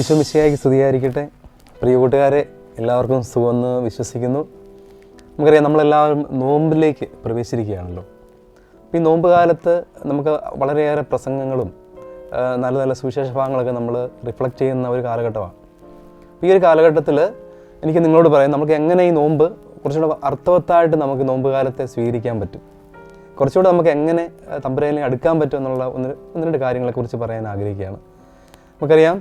ഈശോ മിശിഹായ്ക്ക് സ്തുതിയായിരിക്കട്ടെ. പ്രിയ കൂട്ടുകാരെ, എല്ലാവർക്കും സുഖമെന്ന് വിശ്വസിക്കുന്നു. നമുക്കറിയാം, നമ്മളെല്ലാവരും നോമ്പിലേക്ക് പ്രവേശിച്ചിരിക്കുകയാണല്ലോ. ഈ നോമ്പ് കാലത്ത് നമുക്ക് വളരെയേറെ പ്രസംഗങ്ങളും നല്ല നല്ല സുവിശേഷ ഭാഗങ്ങളൊക്കെ നമ്മൾ റിഫ്ലക്റ്റ് ചെയ്യുന്ന ഒരു കാലഘട്ടമാണ്. ഈ ഒരു കാലഘട്ടത്തിൽ എനിക്ക് നിങ്ങളോട് പറയാം, നമുക്ക് എങ്ങനെ ഈ നോമ്പ് കുറച്ചുകൂടെ അർത്ഥവത്തായിട്ട് നമുക്ക് നോമ്പ് കാലത്തെ സ്വീകരിക്കാൻ പറ്റും, കുറച്ചുകൂടെ നമുക്ക് എങ്ങനെ തമ്പുരാനെ അടുക്കാൻ പറ്റും എന്നുള്ള ഒന്ന് രണ്ട് കാര്യങ്ങളെക്കുറിച്ച് പറയാൻ ആഗ്രഹിക്കുകയാണ്. നമുക്കറിയാം,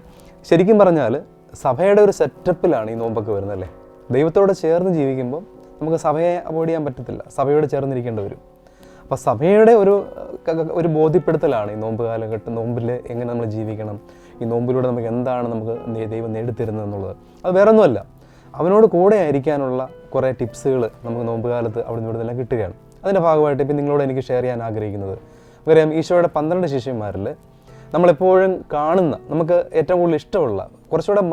ശരിക്കും പറഞ്ഞാൽ സഭയുടെ ഒരു സെറ്റപ്പിലാണ് ഈ നോമ്പൊക്കെ വരുന്നത് അല്ലേ. ദൈവത്തോട് ചേർന്ന് ജീവിക്കുമ്പോൾ നമുക്ക് സഭയെ അവോയ്ഡ് ചെയ്യാൻ പറ്റത്തില്ല, സഭയോട് ചേർന്നിരിക്കേണ്ടി വരും. അപ്പോൾ സഭയുടെ ഒരു ബോധ്യപ്പെടുത്തലാണ് ഈ നോമ്പ് കാലഘട്ടം. നോമ്പിൽ എങ്ങനെ നമ്മൾ ജീവിക്കണം, ഈ നോമ്പിലൂടെ നമുക്ക് എന്താണ് നമുക്ക് ദൈവം നേടിത്തരുന്നത് എന്നുള്ളത്. അത് വേറെ ഒന്നുമല്ല, അവനോട് കൂടെ ആയിരിക്കാനുള്ള കുറേ ടിപ്സുകൾ നമുക്ക് നോമ്പ് കാലത്ത് അവിടെ നിന്ന് ഇവിടെ നിന്നെല്ലാം കിട്ടുകയാണ്. അതിൻ്റെ ഭാഗമായിട്ട് ഇപ്പം നിങ്ങളോട് എനിക്ക് ഷെയർ ചെയ്യാൻ ആഗ്രഹിക്കുന്നത്, നമുക്കറിയാം ഈശോയുടെ 12 ശിഷ്യന്മാരിൽ നമ്മളെപ്പോഴും കാണുന്ന, നമുക്ക് ഏറ്റവും കൂടുതൽ ഇഷ്ടമുള്ള, കുറച്ചുകൂടെ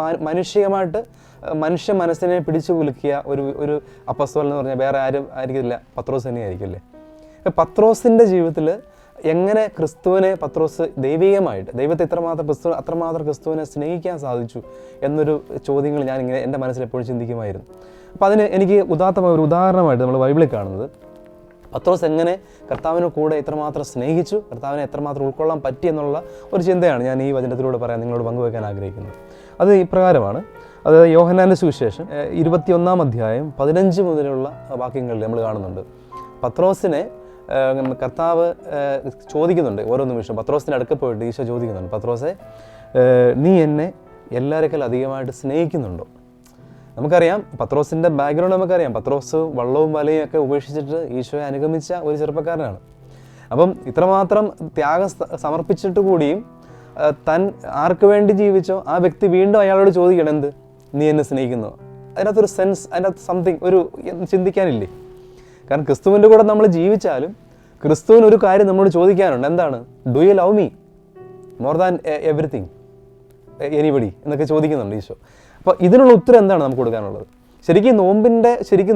മനുഷ്യ മനസ്സിനെ പിടിച്ചു കുലുക്കിയ ഒരു അപ്പസ്തോലൻ എന്ന് പറഞ്ഞാൽ വേറെ ആരും ആയിരിക്കില്ല, പത്രോസ് തന്നെ ആയിരിക്കില്ലേ. പത്രോസിൻ്റെ ജീവിതത്തിൽ എങ്ങനെ പത്രോസ് ദൈവികമായിട്ട് ദൈവത്തെ അത്രമാത്രം ക്രിസ്തുവിനെ സ്നേഹിക്കാൻ സാധിച്ചു എന്നൊരു ചോദ്യങ്ങൾ ഞാനിങ്ങനെ എൻ്റെ മനസ്സിൽ എപ്പോഴും ചിന്തിക്കുമായിരുന്നു. അപ്പോൾ അതിന് എനിക്ക് ഉദാത്തമായ ഒരു ഉദാഹരണമായിട്ട് നമ്മൾ ബൈബിളിൽ കാണുന്നത്, പത്രോസ് എങ്ങനെ കർത്താവിനെ കൂടെ എത്രമാത്രം സ്നേഹിച്ചു, കർത്താവിനെ എത്രമാത്രം ഉൾക്കൊള്ളാൻ പറ്റി എന്നുള്ള ഒരു ചിന്തയാണ് ഞാൻ ഈ വചനത്തിലൂടെ നിങ്ങളോട് പങ്കുവയ്ക്കാൻ ആഗ്രഹിക്കുന്നത്. അത് ഇപ്രകാരമാണ്. അത് യോഹന്നാന്റെ സുവിശേഷം 21-ാം അധ്യായം 15 മുതലുള്ള വാക്യങ്ങളിൽ നമ്മൾ കാണുന്നുണ്ട്. പത്രോസിനെ കർത്താവ് ചോദിക്കുന്നുണ്ട്. ഓരോ നിമിഷം പത്രോസിൻ്റെ അടുക്ക പോയിട്ട് ഈശോ ചോദിക്കുന്നുണ്ട്, പത്രോസെ, നീ എന്നെ എല്ലാവരെക്കാൾ അധികമായിട്ട് സ്നേഹിക്കുന്നുണ്ടോ? നമുക്കറിയാം, പത്രോസിൻ്റെ ബാക്ക്ഗ്രൗണ്ട് നമുക്കറിയാം. പത്രോസ് വള്ളവും വലയും ഒക്കെ ഉപേക്ഷിച്ചിട്ട് ഈശോയെ അനുഗമിച്ച ഒരു ചെറുപ്പക്കാരനാണ്. അപ്പം ഇത്രമാത്രം ത്യാഗം സമർപ്പിച്ചിട്ട് കൂടിയും താൻ ആർക്ക് വേണ്ടി ജീവിച്ചോ ആ വ്യക്തി വീണ്ടും അയാളോട് ചോദിക്കണം, എന്ത്, നീ എന്നെ സ്നേഹിക്കുന്നോ? അതിനകത്തൊരു സെൻസ്, അതിനകത്ത് സംതിങ് ഒരു ചിന്തിക്കാനില്ലേ? കാരണം ക്രിസ്തുവിൻ്റെ കൂടെ നമ്മൾ ജീവിച്ചാലും ക്രിസ്തുവിന് ഒരു കാര്യം നമ്മളോട് ചോദിക്കാനുണ്ട്. എന്താണ്? Do you love me more than everything, anybody എന്നൊക്കെ ചോദിക്കുന്നുണ്ട് ഈശോ. അപ്പോൾ ഇതിനുള്ള ഉത്തരം എന്താണ് നമുക്ക് കൊടുക്കാനുള്ളത്? ശരിക്കും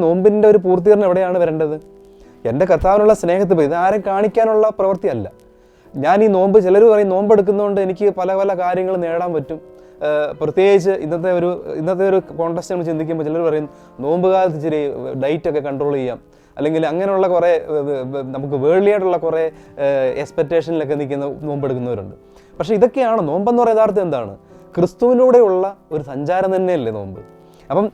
നോമ്പിൻ്റെ ഒരു പൂർത്തീകരണം എവിടെയാണ് വരേണ്ടത്? എൻ്റെ കർത്താവിനുള്ള സ്നേഹത്തിൽ പോയി ഇതാരും കാണിക്കാനുള്ള പ്രവൃത്തിയല്ല. ഞാൻ ഈ നോമ്പ്, ചിലർ പറയും നോമ്പെടുക്കുന്നതുകൊണ്ട് എനിക്ക് പല പല കാര്യങ്ങൾ നേടാൻ പറ്റും. പ്രത്യേകിച്ച് ഇന്നത്തെ ഒരു കോൺടെക്സ്റ്റ് നമ്മൾ ചിന്തിക്കുമ്പോൾ ചിലർ പറയും നോമ്പ് കാലത്ത് ഇച്ചിരി ഡയറ്റൊക്കെ കൺട്രോൾ ചെയ്യാം, അല്ലെങ്കിൽ അങ്ങനെയുള്ള കുറേ നമുക്ക് വേൾഡ്ലി ആയിട്ടുള്ള കുറേ എക്സ്പെക്റ്റേഷനിലൊക്കെ നിൽക്കുന്ന നോമ്പെടുക്കുന്നവരുണ്ട്. പക്ഷേ ഇതൊക്കെയാണ് നോമ്പെന്ന് പറയുന്ന യഥാർത്ഥം എന്താണ്? ക്രിസ്തുവിലൂടെയുള്ള ഒരു സഞ്ചാരം തന്നെയല്ലേ നോമ്പ്. അപ്പം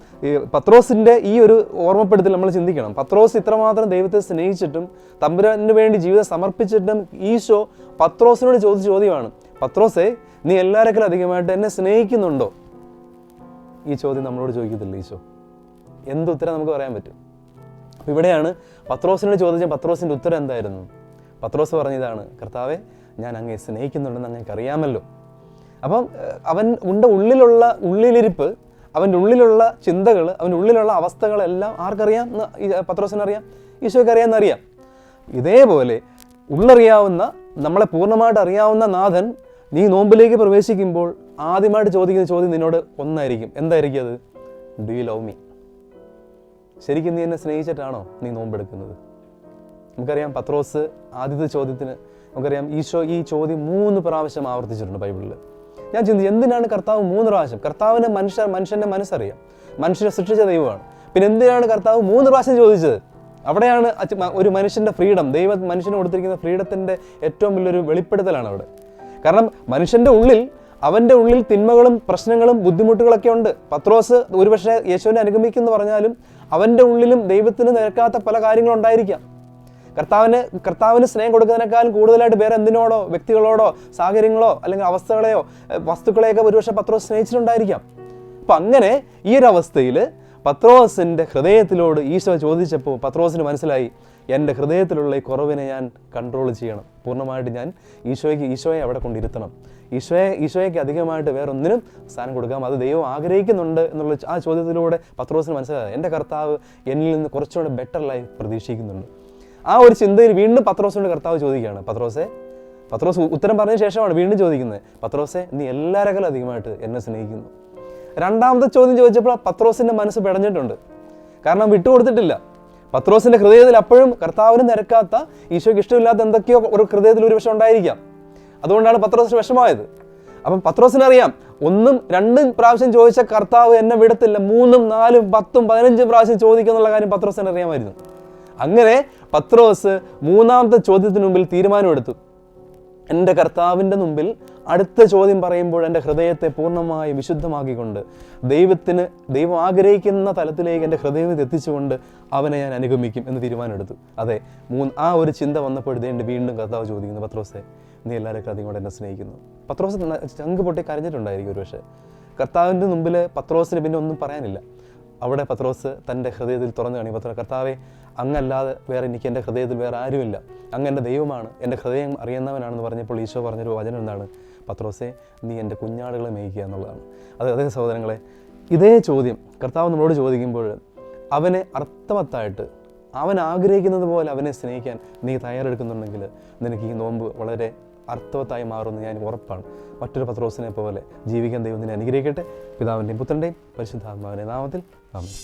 പത്രോസിൻ്റെ ഈ ഒരു ഓർമ്മപ്പെടുത്തൽ നമ്മൾ ചിന്തിക്കണം. പത്രോസ് ഇത്രമാത്രം ദൈവത്തെ സ്നേഹിച്ചിട്ടും തമ്പുരാന് വേണ്ടി ജീവിതം സമർപ്പിച്ചിട്ടും ഈശോ പത്രോസിനോട് ചോദിച്ച ചോദ്യമാണ്, പത്രോസെ, നീ എല്ലാവരെക്കാളും അധികമായിട്ട് എന്നെ സ്നേഹിക്കുന്നുണ്ടോ? ഈ ചോദ്യം നമ്മളോട് ചോദിക്കത്തില്ല ഈശോ. എന്തുത്തരം നമുക്ക് പറയാൻ പറ്റും? അപ്പം ഇവിടെയാണ് പത്രോസിനോട് ചോദിച്ച പത്രോസിൻ്റെ ഉത്തരം എന്തായിരുന്നു? പത്രോസ് പറഞ്ഞതാണ്, കർത്താവെ, ഞാൻ അങ്ങയെ സ്നേഹിക്കുന്നുണ്ടെന്ന് അങ്ങേക്ക് അറിയാമല്ലോ. അപ്പം അവൻ്റെ ഉള്ളിലിരിപ്പ്, അവൻ്റെ ഉള്ളിലുള്ള ചിന്തകൾ, അവൻ്റെ ഉള്ളിലുള്ള അവസ്ഥകളെല്ലാം ആർക്കറിയാം? പത്രോസിനറിയാം, ഈശോയ്ക്ക് അറിയാമെന്നറിയാം. ഇതേപോലെ ഉള്ളറിയാവുന്ന, നമ്മളെ പൂർണ്ണമായിട്ട് അറിയാവുന്ന നാഥൻ നീ നോമ്പിലേക്ക് പ്രവേശിക്കുമ്പോൾ ആദ്യമായിട്ട് ചോദിക്കുന്ന ചോദ്യം നിന്നോട് ഒന്നായിരിക്കും. എന്തായിരിക്കും അത്? Do you love me? ശരിക്കും നീ എന്നെ സ്നേഹിച്ചിട്ടാണോ നീ നോമ്പെടുക്കുന്നത്? നമുക്കറിയാം, പത്രോസ് ആദ്യത്തെ ചോദ്യത്തിന് നമുക്കറിയാം ഈശോ ഈ ചോദ്യം 3 പ്രാവശ്യം ആവർത്തിച്ചിട്ടുണ്ട് ബൈബിളിൽ. ഞാൻ ചിന്തിച്ചു, എന്തിനാണ് കർത്താവ് 3 പ്രാവശ്യം? കർത്താവിന് മനുഷ്യൻ്റെ മനസ്സറിയാം, മനുഷ്യനെ സൃഷ്ടിച്ച ദൈവമാണ്. പിന്നെ എന്തിനാണ് കർത്താവ് 3 പ്രാവശ്യം ചോദിച്ചത്? അവിടെയാണ് ഒരു മനുഷ്യൻ്റെ ഫ്രീഡം, മനുഷ്യന് കൊടുത്തിരിക്കുന്ന ഫ്രീഡത്തിൻ്റെ ഏറ്റവും വലിയൊരു വെളിപ്പെടുത്തലാണ് അവിടെ. കാരണം അവൻ്റെ ഉള്ളിൽ തിന്മകളും പ്രശ്നങ്ങളും ബുദ്ധിമുട്ടുകളൊക്കെ ഉണ്ട്. പത്രോസ് ഒരുപക്ഷെ യേശുവിനെ അനുഗമിക്കുമെന്ന് പറഞ്ഞാലും അവൻ്റെ ഉള്ളിലും ദൈവത്തിന് നിരക്കാത്ത പല കാര്യങ്ങളുണ്ടായിരിക്കാം. കർത്താവിന് സ്നേഹം കൊടുക്കുന്നതിനേക്കാളും കൂടുതലായിട്ട് വേറെ എന്തിനോടോ, വ്യക്തികളോടോ, സാഹചര്യങ്ങളോ അല്ലെങ്കിൽ അവസ്ഥകളെയോ വസ്തുക്കളെയൊക്കെ ഒരുപക്ഷെ പത്രോസ് സ്നേഹിച്ചിട്ടുണ്ടായിരിക്കാം. അപ്പം അങ്ങനെ ഈ ഒരു അവസ്ഥയിൽ പത്രോസിൻ്റെ ഹൃദയത്തിലോട് ഈശോ ചോദിച്ചപ്പോൾ പത്രോസിന് മനസ്സിലായി, എൻ്റെ ഹൃദയത്തിലുള്ള ഈ കുറവിനെ ഞാൻ കൺട്രോൾ ചെയ്യണം, പൂർണ്ണമായിട്ട് ഞാൻ ഈശോയെ അവിടെ കൊണ്ടിരുത്തണം, ഈശോയ്ക്ക് അധികമായിട്ട് വേറൊന്നിനും സ്ഥാനം കൊടുക്കാം, അത് ദൈവം ആഗ്രഹിക്കുന്നുണ്ട് എന്നുള്ള ആ ചോദ്യത്തിലൂടെ പത്രോസിന് മനസ്സിലായി, എൻ്റെ കർത്താവ് എന്നിൽ നിന്ന് കുറച്ചുകൂടെ ബെറ്റർ ലൈഫ് പ്രതീക്ഷിക്കുന്നുണ്ട്. ആ ഒരു ചിന്തയിൽ വീണ്ടും പത്രോസിനോട് കർത്താവ് ചോദിക്കുകയാണ്, പത്രോസ് ഉത്തരം പറഞ്ഞ ശേഷമാണ് വീണ്ടും ചോദിക്കുന്നത്, പത്രോസെ, നീ എല്ലാവരെക്കാളും അധികമായിട്ട് എന്നെ സ്നേഹിക്കുന്നു. രണ്ടാമത്തെ ചോദ്യം ചോദിച്ചപ്പോൾ പത്രോസിൻ്റെ മനസ്സ് പിടഞ്ഞിട്ടുണ്ട്. കാരണം വിട്ടുകൊടുത്തിട്ടില്ല. പത്രോസിൻ്റെ ഹൃദയത്തിൽ അപ്പോഴും കർത്താവിന് നിരക്കാത്ത, ഈശോയ്ക്ക് ഇഷ്ടമില്ലാത്ത എന്തൊക്കെയോ ഒരു ഹൃദയത്തിൽ ഒരു വിഷം ഉണ്ടായിരിക്കാം. അതുകൊണ്ടാണ് പത്രോസിന് വിഷമായത്. അപ്പം പത്രോസിനറിയാം, 1, 2 പ്രാവശ്യം ചോദിച്ച കർത്താവ് എന്നെ വിടത്തില്ല, 3, 4, 10, 15 പ്രാവശ്യം ചോദിക്കുന്നുള്ള കാര്യം പത്രോസിന് അറിയാമായിരുന്നു. അങ്ങനെ പത്രോസ് 3ാമത്തെ ചോദ്യത്തിന് മുമ്പിൽ തീരുമാനമെടുത്തു. എൻ്റെ കർത്താവിൻ്റെ മുമ്പിൽ അടുത്ത ചോദ്യം പറയുമ്പോൾ എൻ്റെ ഹൃദയത്തെ പൂർണ്ണമായി വിശുദ്ധമാക്കിക്കൊണ്ട് ദൈവം ആഗ്രഹിക്കുന്ന തലത്തിലേക്ക് എൻ്റെ ഹൃദയം എത്തിച്ചുകൊണ്ട് അവനെ ഞാൻ അനുഗമിക്കും എന്ന് തീരുമാനമെടുത്തു. അതെ, ആ ഒരു ചിന്ത വന്നപ്പോഴത്തേണ്ട് വീണ്ടും കർത്താവ് ചോദിക്കുന്നു, പത്രോസേ, നീ എല്ലാവരും അധികം കൂടെ എന്നെ സ്നേഹിക്കുന്നു. പത്രോസ് ചങ്ക് പൊട്ടി കരഞ്ഞിട്ടുണ്ടായിരിക്കും ഒരു പക്ഷേ. കർത്താവിൻ്റെ മുമ്പിൽ പത്രോസിന് പിന്നെ ഒന്നും പറയാനില്ല. അവിടെ പത്രോസ് തൻ്റെ ഹൃദയത്തിൽ തുറന്നു കാണി, കർത്താവെ, അങ്ങല്ലാതെ വേറെ എനിക്ക് എൻ്റെ ഹൃദയത്തിൽ വേറെ ആരുമില്ല, അങ്ങ് എൻ്റെ ദൈവമാണ്, എൻ്റെ ഹൃദയം അറിയുന്നവനാണെന്ന് പറഞ്ഞപ്പോൾ ഈശോ പറഞ്ഞൊരു വചനം എന്താണ്? പത്രോസേ, നീ എൻ്റെ കുഞ്ഞാടുകളെ മേയ്ക്കുക എന്നുള്ളതാണ്. അതേ സഹോദരങ്ങളെ, ഇതേ ചോദ്യം കർത്താവ് നമ്മളോട് ചോദിക്കുമ്പോൾ അവനെ അർത്ഥവത്തായിട്ട് അവൻ ആഗ്രഹിക്കുന്നത് പോലെ അവനെ സ്നേഹിക്കാൻ നീ തയ്യാറെടുക്കുന്നുണ്ടെങ്കിൽ നിനക്ക് ഈ നോമ്പ് വളരെ അർത്ഥവത്തായി മാറുമെന്ന് ഞാൻ ഉറപ്പാണ്. മറ്റൊരു പത്രോസിനെ പോലെ ജീവിക്കാൻ ദൈവം നിന്നെ അനുഗ്രഹിക്കട്ടെ. പിതാവിൻ്റെയും പുത്രൻ്റെയും പരിശുദ്ധാത്മാവിൻ്റെ നാമത്തിൽ ആമേൻ.